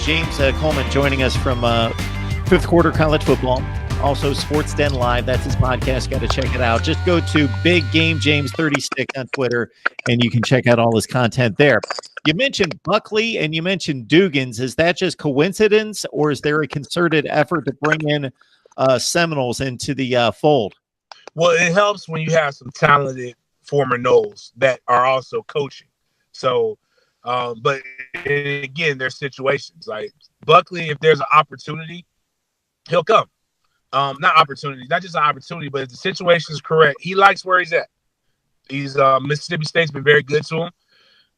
James Coleman joining us from Fifth Quarter College Football. Also, Sports Den Live. That's his podcast. Got to check it out. Just go to Big Game James 36 on Twitter, and you can check out all his content there. You mentioned Buckley and you mentioned Dugans. Is that just coincidence, or is there a concerted effort to bring in Seminoles into the fold? Well, it helps when you have some talented former Noles that are also coaching. So, but again, there's situations like Buckley. If there's an opportunity, he'll come. Not opportunity, not just an opportunity, but if the situation is correct, he likes where he's at. He's Mississippi State's been very good to him.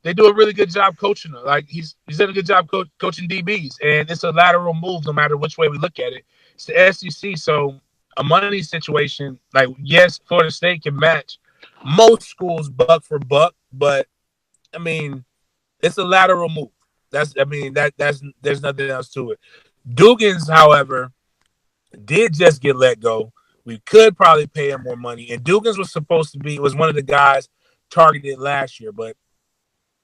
They do a really good job coaching him. Like he's done a good job coaching DBs, and it's a lateral move no matter which way we look at it. It's the SEC, so a money situation. Like yes, Florida State can match most schools buck for buck, but I mean it's a lateral move. That's there's nothing else to it. Dugans, however, did just get let go. We could probably pay him more money, and Dugans was one of the guys targeted last year, but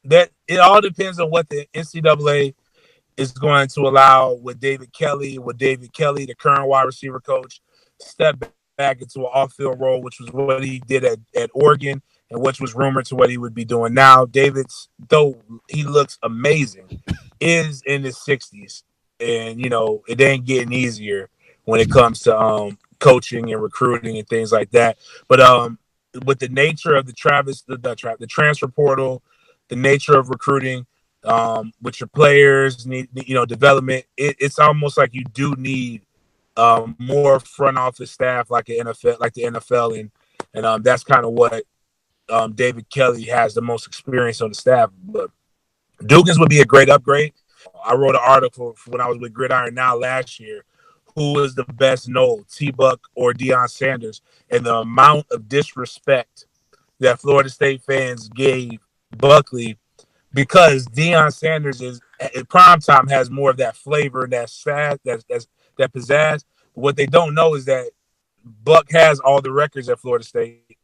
that it all depends on what the NCAA is going to allow with David Kelly, the current wide receiver coach, step back into an off-field role, which was what he did at Oregon and which was rumored to what he would be doing now. David's, though he looks amazing, is in his 60s, and, it ain't getting easier when it comes to coaching and recruiting and things like that. But with the nature of the transfer portal, the nature of recruiting, with your players need, development, it's almost like you do need more front office staff like the NFL, and that's kind of what David Kelly has the most experience on the staff. But Dugans would be a great upgrade. I wrote an article when I was with Gridiron Now last year. Who is the best Nole, T-Buck or Deion Sanders? And the amount of disrespect that Florida State fans gave Buckley, because Deion Sanders is at primetime has more of that flavor, that pizzazz. What they don't know is that Buck has all the records at Florida State.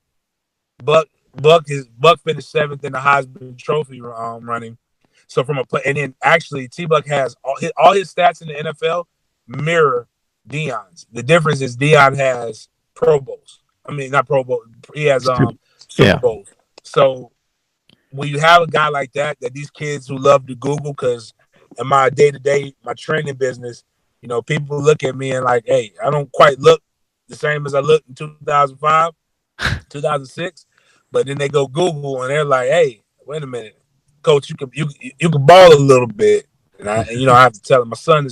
Buck finished 7th in the Heisman Trophy running. So from and then actually T-Buck has all his stats in the NFL mirror Deion's. The difference is Deion has Pro Bowls. I mean, not Pro Bowl. He has Super Bowls. So when you have a guy like that these kids who love to Google, because in my day-to-day, my training business, people look at me and like, hey, I don't quite look the same as I looked in 2005, 2006, but then they go Google and they're like, hey, wait a minute, coach, you can ball a little bit. And I have to tell him my son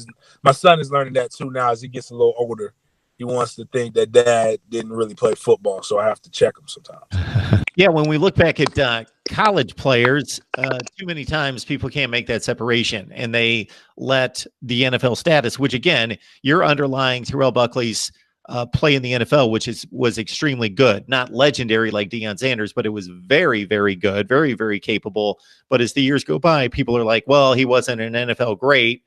is learning that too now as he gets a little older. He wants to think that dad didn't really play football, so I have to check him sometimes. Yeah, when we look back at college players, too many times people can't make that separation, and they let the NFL status, which again, you're underlying Terrell Buckley's play in the NFL, which was extremely good, not legendary like Deion Sanders, but it was very, very good, very, very capable. But as the years go by, people are like, well, he wasn't an NFL great.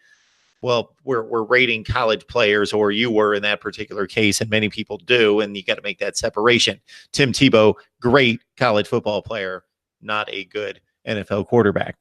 Well, we're rating college players, or you were in that particular case, and many people do, and you got to make that separation. Tim Tebow, great college football player, not a good NFL quarterback.